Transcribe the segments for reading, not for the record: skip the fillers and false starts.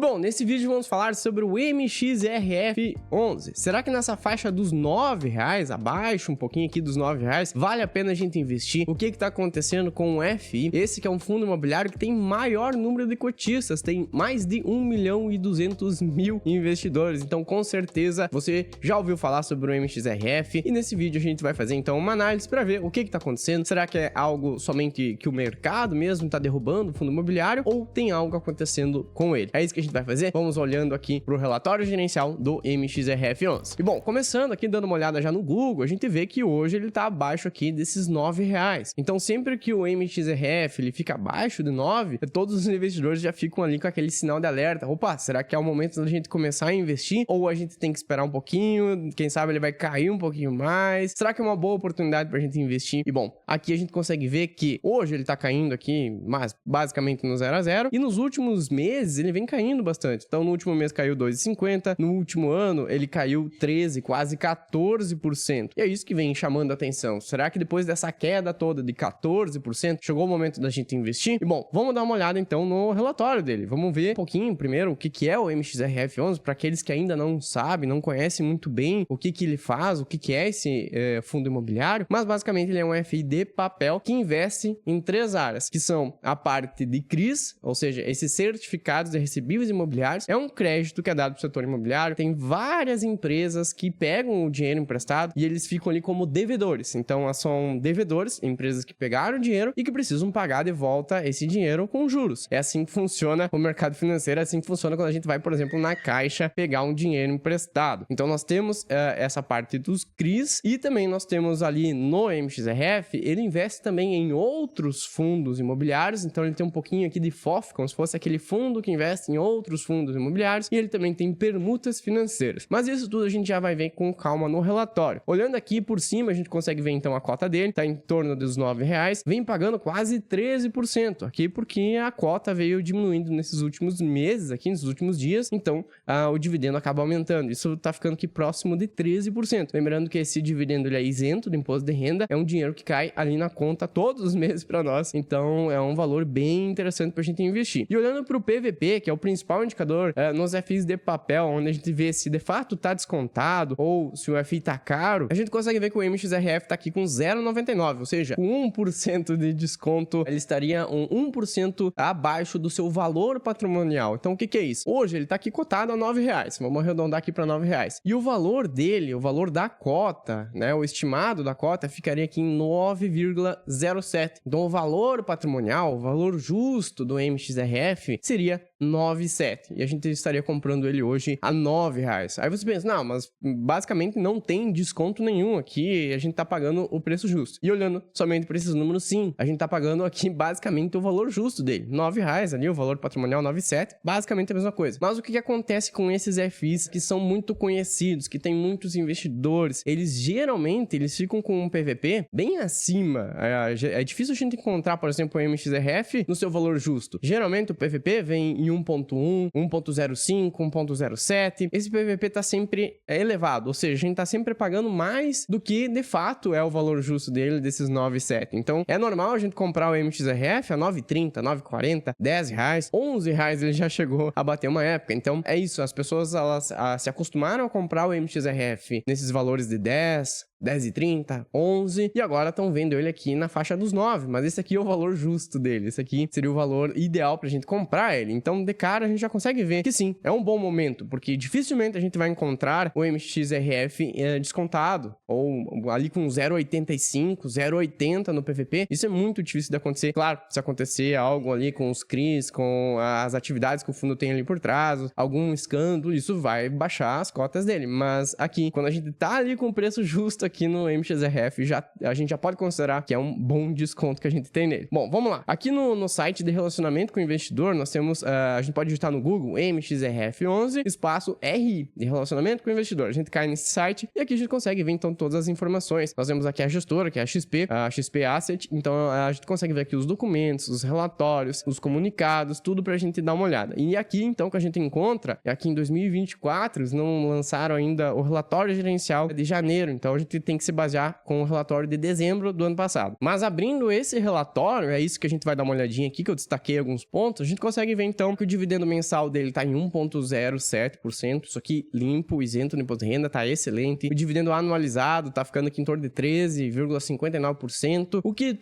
Bom, nesse vídeo vamos falar sobre o MXRF11. Será que nessa faixa dos R$9, abaixo um pouquinho aqui dos R$9, vale a pena a gente investir? O que está acontecendo com o FI? Esse que é um fundo imobiliário que tem maior número de cotistas, tem mais de 1.200.000 investidores. Então, com certeza, você já ouviu falar sobre o MXRF e nesse vídeo a gente vai fazer então uma análise para ver o que está acontecendo. Será que é algo somente que o mercado mesmo está derrubando o fundo imobiliário ou tem algo acontecendo com ele? É isso que a gente vai fazer. Vamos olhando aqui para o relatório gerencial do MXRF11. E bom, começando aqui, dando uma olhada já no Google, a gente vê que hoje ele está abaixo aqui desses R$9. Então, sempre que o MXRF ele fica abaixo de 9, todos os investidores já ficam ali com aquele sinal de alerta. Opa, será que é o momento da gente começar a investir? Ou a gente tem que esperar um pouquinho? Quem sabe ele vai cair um pouquinho mais? Será que é uma boa oportunidade para a gente investir? E bom, aqui a gente consegue ver que hoje ele está caindo aqui, mas basicamente no 0 a 0, e nos últimos meses ele vem caindo bastante. Então, no último mês caiu 2,50, no último ano ele caiu 13, quase 14%. E é isso que vem chamando a atenção. Será que depois dessa queda toda de 14%, chegou o momento da gente investir? E bom, vamos dar uma olhada então no relatório dele. Vamos ver um pouquinho primeiro o que é o MXRF11, para aqueles que ainda não sabem, não conhecem muito bem o que ele faz, o que é esse fundo imobiliário, mas basicamente ele é um FI de papel que investe em 3 áreas, que são a parte de CRIs, ou seja, esses certificados de recebíveis imobiliários, é um crédito que é dado para o setor imobiliário. Tem várias empresas que pegam o dinheiro emprestado e eles ficam ali como devedores. Então, são devedores, empresas que pegaram o dinheiro e que precisam pagar de volta esse dinheiro com juros. É assim que funciona o mercado financeiro, é assim que funciona quando a gente vai, por exemplo, na Caixa pegar um dinheiro emprestado. Então, nós temos essa parte dos CRIs e também nós temos ali no MXRF, ele investe também em outros fundos imobiliários. Então, ele tem um pouquinho aqui de FOF, como se fosse aquele fundo que investe em outros fundos imobiliários, e ele também tem permutas financeiras. Mas isso tudo a gente já vai ver com calma no relatório. Olhando aqui por cima, a gente consegue ver então a cota dele, tá em torno dos R$9, vem pagando quase 13% aqui, porque a cota veio diminuindo nesses últimos meses, aqui nesses últimos dias, então o dividendo acaba aumentando. Isso tá ficando aqui próximo de 13%. Lembrando que esse dividendo ele é isento do imposto de renda, é um dinheiro que cai ali na conta todos os meses para nós, então é um valor bem interessante para a gente investir. E olhando para o PVP, que é o principal indicador nos FIs de papel, onde a gente vê se de fato está descontado ou se o FI está caro, a gente consegue ver que o MXRF está aqui com 0,99, ou seja, com 1% de desconto, ele estaria 1% abaixo do seu valor patrimonial. Então, o que é isso? Hoje ele está aqui cotado a R$9, vamos arredondar aqui para R$9. E o valor dele, o valor da cota, né, o estimado da cota, ficaria aqui em 9,07. Então, o valor patrimonial, o valor justo do MXRF seria 9,7. E a gente estaria comprando ele hoje a R$9. Aí você pensa, não, mas basicamente não tem desconto nenhum aqui, a gente tá pagando o preço justo. E olhando somente para esses números, sim, a gente tá pagando aqui basicamente o valor justo dele. R$9 ali, o valor patrimonial 9,7, basicamente a mesma coisa. Mas o que acontece com esses FIs que são muito conhecidos, que tem muitos investidores? Eles geralmente, eles ficam com um PVP bem acima. É difícil a gente encontrar, por exemplo, o MXRF no seu valor justo. Geralmente o PVP vem em 1.1, 1.05, 1.07. Esse PVP tá sempre elevado, ou seja, a gente tá sempre pagando mais do que de fato é o valor justo dele, desses 9,7. Então, é normal a gente comprar o MXRF a 9,30, 9,40, R$10, R$11 ele já chegou a bater uma época. Então, é isso, as pessoas elas se acostumaram a comprar o MXRF nesses valores de 10, 10,30, 11, e agora estão vendo ele aqui na faixa dos 9, mas esse aqui é o valor justo dele, esse aqui seria o valor ideal pra gente comprar ele. Então, de cara, a gente já consegue ver que sim, é um bom momento, porque dificilmente a gente vai encontrar o MXRF descontado, ou ali com 0,85, 0,80 no PVP. Isso é muito difícil de acontecer. Claro, se acontecer algo ali com os CRIs, com as atividades que o fundo tem ali por trás, algum escândalo, isso vai baixar as cotas dele. Mas aqui, quando a gente tá ali com o preço justo aqui no MXRF, a gente já pode considerar que é um bom desconto que a gente tem nele. Bom, vamos lá. Aqui no site de relacionamento com o investidor, nós temos, a gente pode digitar no Google MXRF11, espaço RI, de relacionamento com o investidor. A gente cai nesse site e aqui a gente consegue ver então todas as informações. Nós temos aqui a gestora, que é a XP Asset, então a gente consegue ver aqui os documentos, os relatórios, os comunicados, tudo pra gente dar uma olhada. E aqui então que a gente encontra, aqui em 2024, eles não lançaram ainda o relatório gerencial de janeiro, então a gente gente tem que se basear com o relatório de dezembro do ano passado. Mas abrindo esse relatório, é isso que a gente vai dar uma olhadinha aqui, que eu destaquei alguns pontos, a gente consegue ver então que o dividendo mensal dele tá em 1,07%, isso aqui limpo, isento no imposto de renda, tá excelente. O dividendo anualizado tá ficando aqui em torno de 13,59%, o que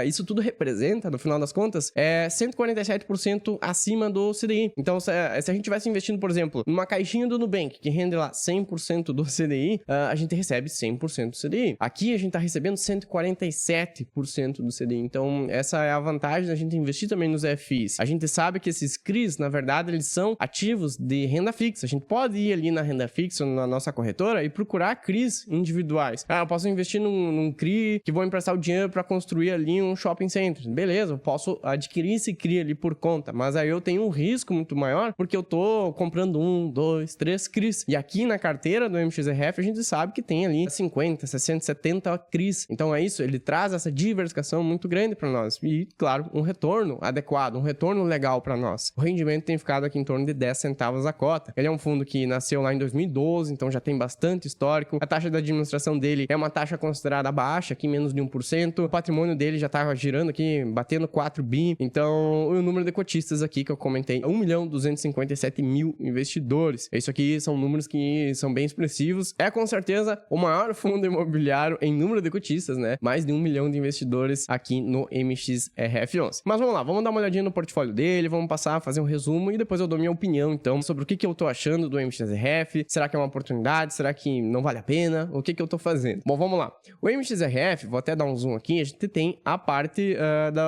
isso tudo representa, no final das contas, é 147% acima do CDI. Então, se a gente tivesse investindo, por exemplo, numa caixinha do Nubank, que rende lá 100% do CDI, a gente recebe 100% do CDI. Aqui a gente tá recebendo 147% do CDI. Então, essa é a vantagem da gente investir também nos FIs. A gente sabe que esses CRIs, na verdade, eles são ativos de renda fixa. A gente pode ir ali na renda fixa, na nossa corretora, e procurar CRIs individuais. Eu posso investir num CRI que vou emprestar o dinheiro para construir ali um shopping center. Beleza, eu posso adquirir esse CRI ali por conta, mas aí eu tenho um risco muito maior, porque eu tô comprando 1, 2, 3 CRIs. E aqui na carteira do MXRF, a gente sabe que tem ali 50, 60, 70 CRIs. Então é isso, ele traz essa diversificação muito grande para nós. E, claro, um retorno adequado, um retorno legal para nós. O rendimento tem ficado aqui em torno de 10 centavos a cota. Ele é um fundo que nasceu lá em 2012, então já tem bastante histórico. A taxa de administração dele é uma taxa considerada baixa, aqui menos de 1%. O patrimônio dele já tá girando aqui, batendo 4 bi. Então, o número de cotistas aqui que eu comentei, 1.257.000 investidores. Isso aqui são números que são bem expressivos. É com certeza o maior fundo imobiliário em número de cotistas, né? Mais de 1 milhão de investidores aqui no MXRF11. Mas vamos lá, vamos dar uma olhadinha no portfólio dele, vamos passar a fazer um resumo e depois eu dou minha opinião, então, sobre o que eu tô achando do MXRF, será que é uma oportunidade, será que não vale a pena, o que eu tô fazendo. Bom, vamos lá. O MXRF, vou até dar um zoom aqui, a gente tem a parte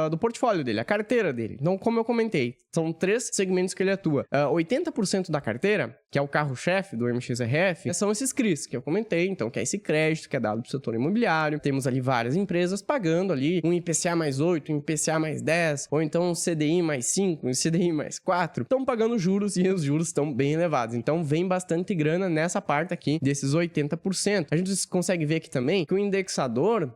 do portfólio dele, a carteira dele. Então, como eu comentei, são 3 segmentos que ele atua. 80% da carteira, que é o carro-chefe do MXRF, são esses CRIs que eu comentei, então, que é esse crédito que é dado pro setor imobiliário. Temos ali várias empresas pagando ali um IPCA mais 8, um IPCA mais 10, ou então um CDI mais 5, um CDI mais 4. Estão pagando juros e os juros estão bem elevados. Então, vem bastante grana nessa parte aqui, desses 80%. A gente consegue ver aqui também que o indexador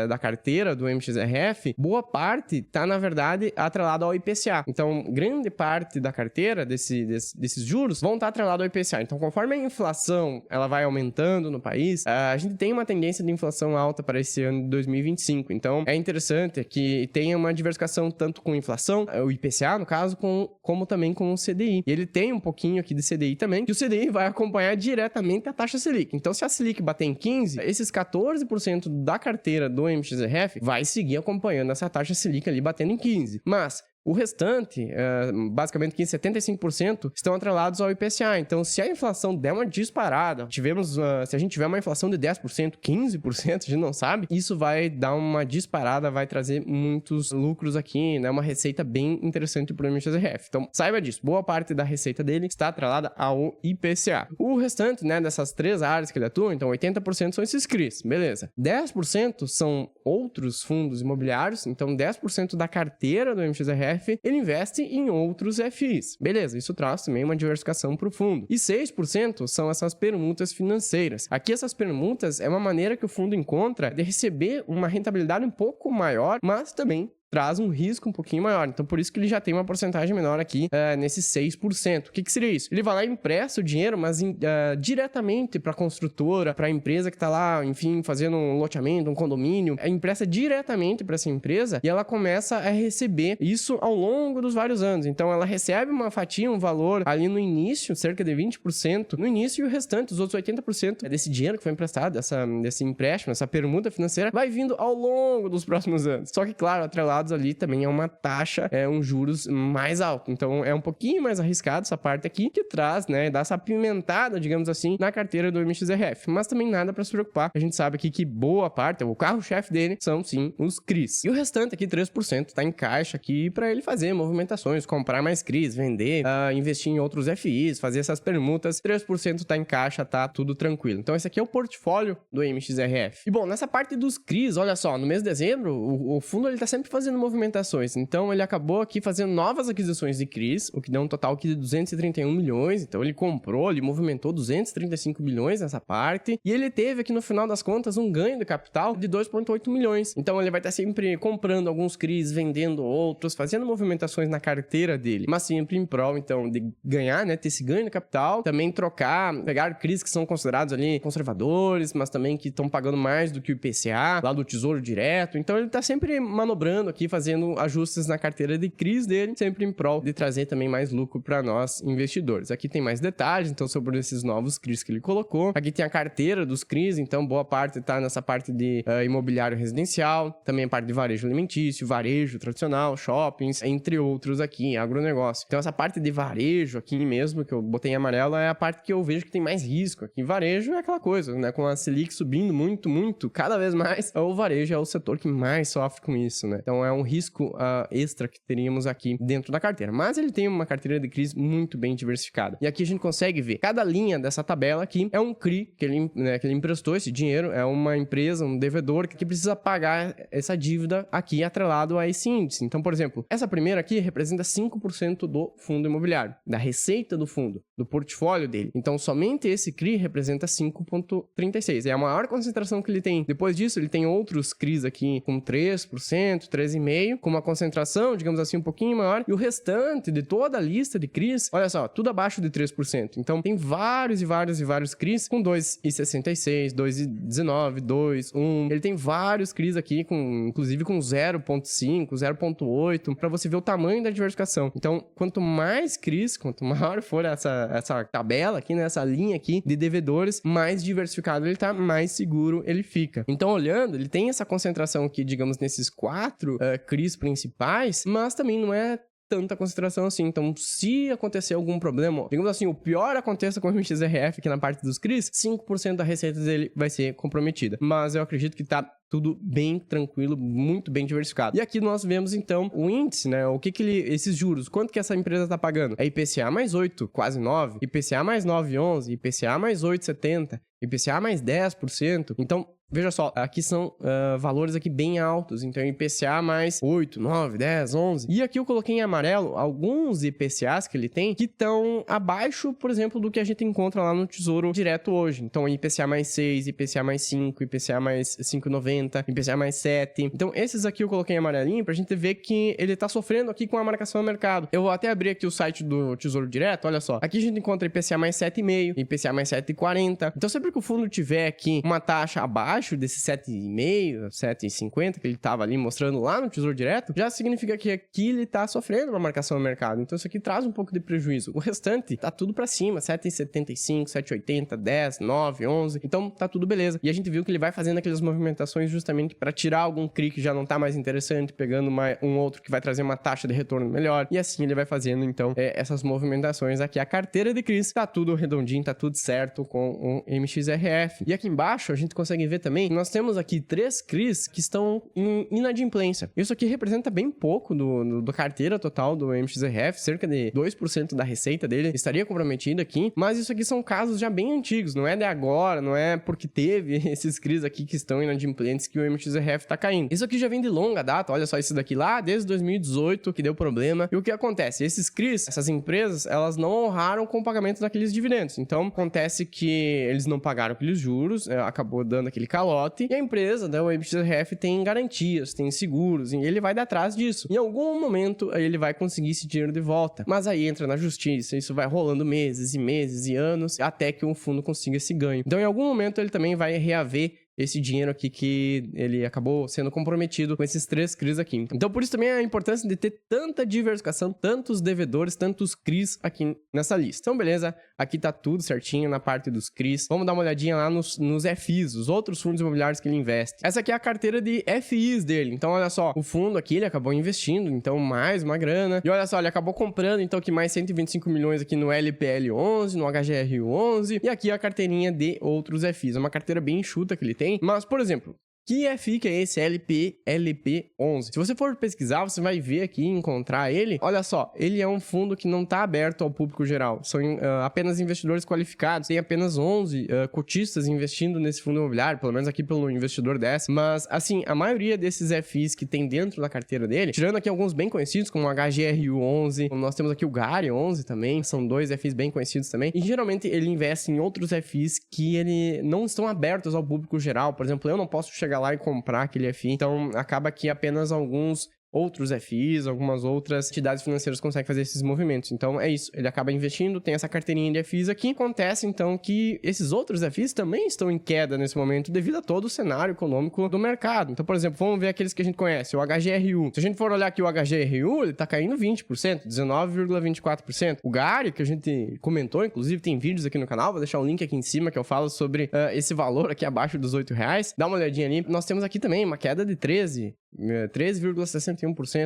da carteira do MXRF, boa parte tá, na verdade, atrelado ao IPCA. Então, grande parte da carteira desses juros vão estar atrelado ao IPCA. Então, conforme a inflação ela vai aumentando no país, a gente tem uma tendência de inflação alta para esse ano de 2025. Então, é interessante que tenha uma diversificação tanto com inflação, o IPCA, no caso, como também com o CDI. E ele tem um pouquinho aqui de CDI também, que o CDI vai acompanhar diretamente a taxa Selic. Então, se a Selic bater em 15, esses 14% da carteira do MXRF vai seguir acompanhando essa taxa Selic ali batendo em 15. Mas o restante, basicamente 75%, estão atrelados ao IPCA. Então, se a inflação der uma disparada, se a gente tiver uma inflação de 10%, 15%, a gente não sabe, isso vai dar uma disparada, vai trazer muitos lucros aqui, né? Uma receita bem interessante para o MXRF. Então, saiba disso. Boa parte da receita dele está atrelada ao IPCA. O restante, né, dessas 3 áreas que ele atua, então 80% são esses CRIs, beleza. 10% são outros fundos imobiliários, então 10% da carteira do MXRF ele investe em outros FIs. Beleza, isso traz também uma diversificação para o fundo. E 6% são essas permutas financeiras. Aqui essas permutas é uma maneira que o fundo encontra de receber uma rentabilidade um pouco maior, mas também traz um risco um pouquinho maior. Então, por isso que ele já tem uma porcentagem menor aqui, nesses 6%. O que seria isso? Ele vai lá e empresta o dinheiro, mas diretamente para a construtora, para a empresa que está lá, enfim, fazendo um loteamento, um condomínio, empresta diretamente para essa empresa e ela começa a receber isso ao longo dos vários anos. Então, ela recebe uma fatia, um valor ali no início, cerca de 20% no início, e o restante, os outros 80% desse dinheiro que foi emprestado, desse empréstimo, essa permuta financeira, vai vindo ao longo dos próximos anos. Só que, claro, atrelado ali também é uma taxa, um juros mais alto. Então, é um pouquinho mais arriscado essa parte aqui, que traz, né, dá essa apimentada, digamos assim, na carteira do MXRF. Mas também nada para se preocupar. A gente sabe aqui que boa parte, o carro-chefe dele, são sim os CRIs. E o restante aqui, 3%, tá em caixa aqui para ele fazer movimentações, comprar mais CRIs, vender, investir em outros FIs, fazer essas permutas. 3% tá em caixa, tá tudo tranquilo. Então, esse aqui é o portfólio do MXRF. E bom, nessa parte dos CRIs, olha só, no mês de dezembro, o fundo ele tá sempre fazendo fazendo movimentações. Então, ele acabou aqui fazendo novas aquisições de CRIs, o que deu um total aqui de 231 milhões. Então, ele comprou, ele movimentou 235 bilhões nessa parte. E ele teve aqui, no final das contas, um ganho de capital de 2,8 milhões. Então, ele vai estar sempre comprando alguns CRIs, vendendo outros, fazendo movimentações na carteira dele. Mas sempre em prol, então, de ganhar, né? Ter esse ganho de capital. Também trocar, pegar CRIs que são considerados ali conservadores, mas também que estão pagando mais do que o IPCA, lá do Tesouro Direto. Então, ele tá sempre manobrando aqui, fazendo ajustes na carteira de CRIs dele, sempre em prol de trazer também mais lucro para nós investidores. Aqui tem mais detalhes, então, sobre esses novos CRIs que ele colocou. Aqui tem a carteira dos CRIs, então boa parte tá nessa parte de imobiliário residencial, também a parte de varejo alimentício, varejo tradicional, shoppings, entre outros aqui, agronegócio. Então, essa parte de varejo aqui mesmo, que eu botei em amarelo, é a parte que eu vejo que tem mais risco. Aqui, varejo é aquela coisa, né? Com a Selic subindo muito, cada vez mais, o varejo é o setor que mais sofre com isso, né? Então, é um risco extra que teríamos aqui dentro da carteira. Mas ele tem uma carteira de CRIs muito bem diversificada. E aqui a gente consegue ver, cada linha dessa tabela aqui é um CRI que ele emprestou esse dinheiro, é uma empresa, um devedor que precisa pagar essa dívida aqui atrelado a esse índice. Então, por exemplo, essa primeira aqui representa 5% do fundo imobiliário, da receita do fundo, do portfólio dele. Então, somente esse CRI representa 5,36%. É a maior concentração que ele tem. Depois disso, ele tem outros CRIs aqui com 3%, 3,5%, com uma concentração, digamos assim, um pouquinho maior. E o restante de toda a lista de CRIs, olha só, tudo abaixo de 3%. Então, tem vários CRIs com 2,66%, 2,19%, 2%, 1%. Ele tem vários CRIs aqui, inclusive com 0,5%, 0,8%, para você ver o tamanho da diversificação. Então, quanto mais CRIs, quanto maior for essa tabela aqui, né, essa linha aqui de devedores, mais diversificado ele tá, mais seguro ele fica. Então, olhando, ele tem essa concentração aqui, digamos, nesses 4 CRIs principais, mas também não é tanta concentração assim. Então, se acontecer algum problema, digamos assim, o pior aconteça com o MXRF aqui na parte dos CRIs, 5% da receita dele vai ser comprometida. Mas eu acredito que tá tudo bem tranquilo, muito bem diversificado. E aqui nós vemos, então, o índice, né? O que esses juros, quanto que essa empresa tá pagando? É IPCA mais 8, quase 9, IPCA mais 9,11, IPCA mais 8,70, IPCA mais 10%. Então, veja só, aqui são valores aqui bem altos. Então, IPCA mais 8, 9, 10, 11. E aqui eu coloquei em amarelo alguns IPCAs que ele tem que estão abaixo, por exemplo, do que a gente encontra lá no Tesouro Direto hoje. Então, IPCA mais 6, IPCA mais 5, IPCA mais 5,90, IPCA mais 7. Então, esses aqui eu coloquei em amarelinho pra gente ver que ele tá sofrendo aqui com a marcação ao mercado. Eu vou até abrir aqui o site do Tesouro Direto, olha só. Aqui a gente encontra IPCA mais 7,5, IPCA mais 7,40. Então, sempre que o fundo tiver aqui uma taxa abaixo desse 7,5, 7,50 que ele tava ali mostrando lá no Tesouro Direto, já significa que aqui ele tá sofrendo uma marcação ao mercado. Então, isso aqui traz um pouco de prejuízo. O restante tá tudo pra cima, 7,75, 7,80, 10, 9, 11. Então, tá tudo beleza. E a gente viu que ele vai fazendo aquelas movimentações justamente para tirar algum CRI que já não tá mais interessante, pegando um outro que vai trazer uma taxa de retorno melhor, e assim ele vai fazendo, então, essas movimentações aqui. A carteira de CRIs tá tudo redondinho, tá tudo certo com o MXRF. E aqui embaixo a gente consegue ver também, nós temos aqui 3 CRIs que estão em inadimplência. Isso aqui representa bem pouco do carteira total do MXRF, cerca de 2% da receita dele estaria comprometida aqui, mas isso aqui são casos já bem antigos, não é de agora, não é porque teve esses CRIs aqui que estão inadimplentes que o MXRF tá caindo. Isso aqui já vem de longa data, olha só isso daqui lá, desde 2018 que deu problema. E o que acontece? Esses CRIs, essas empresas, elas não honraram com o pagamento daqueles dividendos. Então, acontece que eles não pagaram aqueles juros, acabou dando aquele calote, e a empresa, né, o MXRF tem garantias, tem seguros, e ele vai dar atrás disso. Em algum momento, ele vai conseguir esse dinheiro de volta. Mas aí entra na justiça, isso vai rolando meses e anos, até que o fundo consiga esse ganho. Então, em algum momento, ele também vai reaver esse dinheiro aqui que ele acabou sendo comprometido com esses 3 CRIs aqui. Então, por isso também a importância de ter tanta diversificação, tantos devedores, tantos CRIs aqui nessa lista. Então, beleza, aqui tá tudo certinho na parte dos CRIs. Vamos dar uma olhadinha lá nos FIs, os outros fundos imobiliários que ele investe. Essa aqui é a carteira de FIs dele. Então, olha só, o fundo aqui, ele acabou investindo, então, mais uma grana. E olha só, ele acabou comprando, então, aqui mais 125 milhões aqui no LPL11, no HGR11, e aqui a carteirinha de outros FIs. É uma carteira bem enxuta que ele tem. Mas, por exemplo, Que FI que é esse LP11? Se você for pesquisar, você vai ver aqui, encontrar ele. Olha só, ele é um fundo que não está aberto ao público geral. São apenas investidores qualificados. Tem apenas 11 cotistas investindo nesse fundo imobiliário, pelo menos aqui pelo Investidor 10. Mas, assim, a maioria desses FIs que tem dentro da carteira dele, tirando aqui alguns bem conhecidos, como o HGRU11, nós temos aqui o GARI11 também, são dois FIs bem conhecidos também. E geralmente ele investe em outros FIs que ele não estão abertos ao público geral. Por exemplo, eu não posso chegar lá e comprar aquele FI, então acaba que apenas alguns outros FIs, algumas outras entidades financeiras conseguem fazer esses movimentos. Então é isso, ele acaba investindo, tem essa carteirinha de FIs aqui. Acontece então que esses outros FIs também estão em queda nesse momento devido a todo o cenário econômico do mercado. Então, por exemplo, vamos ver aqueles que a gente conhece, o HGRU. Se a gente for olhar aqui o HGRU, ele tá caindo 20%, 19,24%. O GARI, que a gente comentou, inclusive tem vídeos aqui no canal, vou deixar o link aqui em cima que eu falo sobre esse valor aqui abaixo dos R$8. Dá uma olhadinha ali. Nós temos aqui também uma queda de 13,61%.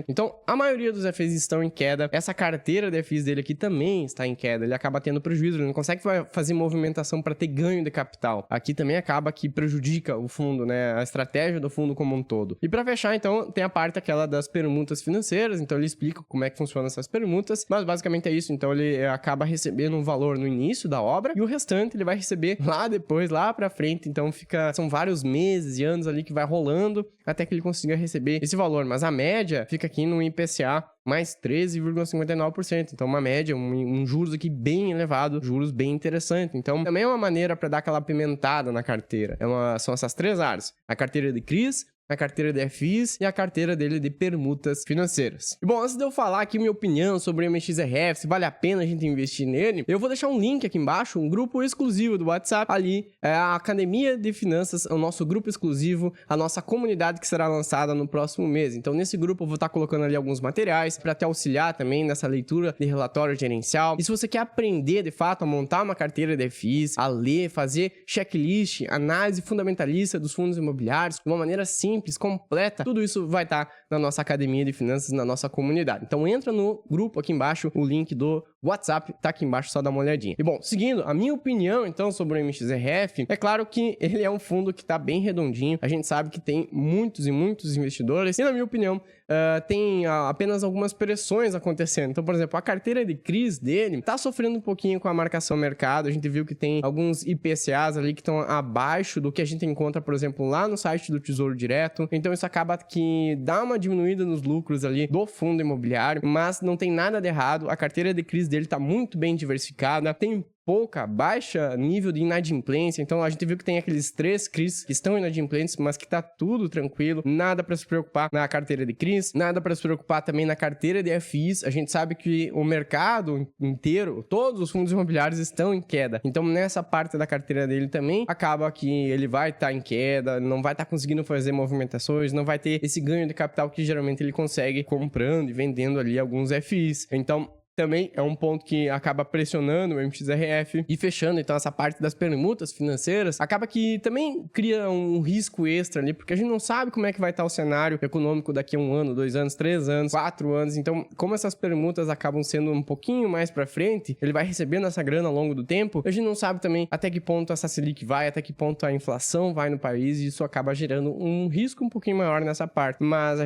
Então, a maioria dos FIs estão em queda. Essa carteira de FIs dele aqui também está em queda. Ele acaba tendo prejuízo, ele não consegue fazer movimentação para ter ganho de capital. Aqui também acaba que prejudica o fundo, né? A estratégia do fundo como um todo. E para fechar, então, tem a parte aquela das permutas financeiras. Então, ele explica como é que funcionam essas permutas. Mas, basicamente, é isso. Então, ele acaba recebendo um valor no início da obra e o restante ele vai receber lá depois, lá para frente. Então, são vários meses e anos ali que vai rolando até que ele consiga receber esse valor, mas a média fica aqui no IPCA mais 13,59%, então uma média, um juros aqui bem elevado, juros bem interessante. Então também é uma maneira para dar aquela apimentada na carteira. São essas três áreas: a carteira de CRIs, a carteira de FIs e a carteira dele de permutas financeiras. E bom, antes de eu falar aqui minha opinião sobre o MXRF, se vale a pena a gente investir nele, eu vou deixar um link aqui embaixo, um grupo exclusivo do WhatsApp. Ali é a Academia de Finanças, o nosso grupo exclusivo, a nossa comunidade que será lançada no próximo mês. Então nesse grupo eu vou estar colocando ali alguns materiais para te auxiliar também nessa leitura de relatório gerencial. E se você quer aprender de fato a montar uma carteira de FIs, a ler, fazer checklist, análise fundamentalista dos fundos imobiliários de uma maneira simples, completa, tudo isso vai estar na nossa Academia de Finanças, na nossa comunidade. Então entra no grupo aqui embaixo, o link do WhatsApp tá aqui embaixo, só dá uma olhadinha. E bom, seguindo, a minha opinião então sobre o MXRF, é claro que ele é um fundo que tá bem redondinho, a gente sabe que tem muitos e muitos investidores, e na minha opinião, tem apenas algumas pressões acontecendo. Então, por exemplo, a carteira de CRIs dele tá sofrendo um pouquinho com a marcação mercado, a gente viu que tem alguns IPCAs ali que estão abaixo do que a gente encontra, por exemplo, lá no site do Tesouro Direto, então isso acaba que dá uma diminuída nos lucros ali do fundo imobiliário, mas não tem nada de errado, a carteira de CRIs dele tá muito bem diversificada, tem baixa nível de inadimplência. Então a gente viu que tem aqueles 3 CRIs que estão inadimplentes, mas que tá tudo tranquilo, nada para se preocupar na carteira de CRIs, nada para se preocupar também na carteira de FIs. A gente sabe que o mercado inteiro, todos os fundos imobiliários estão em queda. Então nessa parte da carteira dele também acaba que ele vai estar em queda, não vai estar conseguindo fazer movimentações, não vai ter esse ganho de capital que geralmente ele consegue comprando e vendendo ali alguns FIs. Então também é um ponto que acaba pressionando o MXRF e fechando, então, essa parte das permutas financeiras, acaba que também cria um risco extra ali, porque a gente não sabe como é que vai estar o cenário econômico daqui a 1 ano, 2 anos, 3 anos, 4 anos, então, como essas permutas acabam sendo um pouquinho mais pra frente, ele vai recebendo essa grana ao longo do tempo, a gente não sabe também até que ponto essa Selic vai, até que ponto a inflação vai no país, e isso acaba gerando um risco um pouquinho maior nessa parte, mas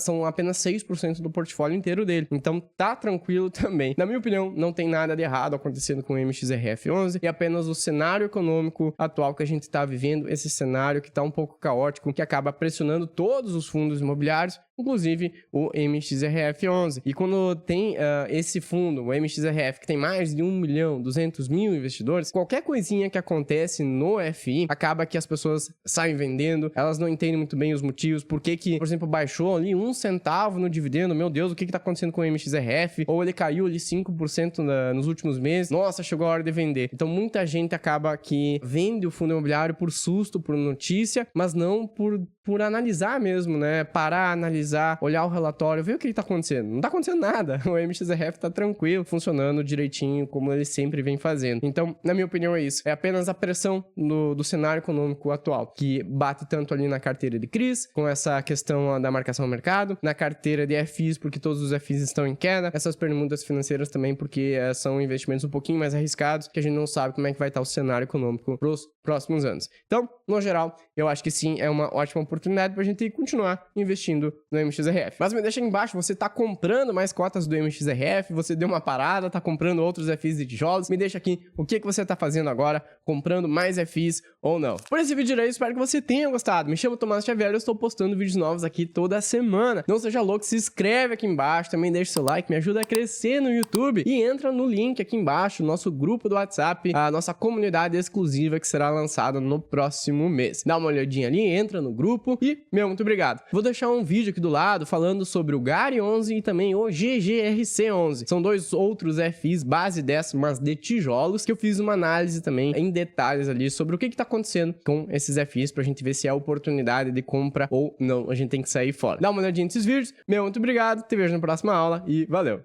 são apenas 6% do portfólio inteiro dele, então tá tranquilo também. Na minha opinião, não tem nada de errado acontecendo com o MXRF11 e apenas o cenário econômico atual que a gente está vivendo, esse cenário que está um pouco caótico, que acaba pressionando todos os fundos imobiliários, inclusive o MXRF11. E quando tem esse fundo, o MXRF, que tem mais de 1.200.000 investidores, qualquer coisinha que acontece no FI, acaba que as pessoas saem vendendo, elas não entendem muito bem os motivos, por que, por exemplo, baixou ali 1 centavo no dividendo, meu Deus, o que está acontecendo com o MXRF? Ou ele caiu ali 5% nos últimos meses, nossa, chegou a hora de vender. Então muita gente acaba que vende o fundo imobiliário por susto, por notícia, mas não por analisar mesmo, né? Parar, analisar, olhar o relatório, ver o que está acontecendo. Não está acontecendo nada. O MXRF está tranquilo, funcionando direitinho, como ele sempre vem fazendo. Então, na minha opinião, é isso. É apenas a pressão do cenário econômico atual, que bate tanto ali na carteira de CRIs, com essa questão da marcação ao mercado, na carteira de FIs, porque todos os FIs estão em queda, essas permutas perspectivas financeiras também, porque são investimentos um pouquinho mais arriscados, que a gente não sabe como é que vai estar o cenário econômico pros próximos anos. Então, no geral, eu acho que sim, é uma ótima oportunidade pra gente continuar investindo no MXRF. Mas me deixa aí embaixo, você tá comprando mais cotas do MXRF, você deu uma parada, tá comprando outros FIs de tijolos, me deixa aqui o que você tá fazendo agora, comprando mais FIs ou não. Por esse vídeo aí, espero que você tenha gostado. Me chamo Tomás Xavier, eu estou postando vídeos novos aqui toda semana. Não seja louco, se inscreve aqui embaixo, também deixa seu like, me ajuda a crescer no YouTube e entra no link aqui embaixo, nosso grupo do WhatsApp, a nossa comunidade exclusiva que será lançada no próximo mês. Dá uma olhadinha ali, entra no grupo e, muito obrigado. Vou deixar um vídeo aqui do lado falando sobre o GARI 11 e também o GGRC 11. São dois outros FIs base 10, mas de tijolos, que eu fiz uma análise também em detalhes ali sobre o que tá acontecendo com esses FIs pra gente ver se é oportunidade de compra ou não. A gente tem que sair fora. Dá uma olhadinha nesses vídeos. Muito obrigado, te vejo na próxima aula e valeu!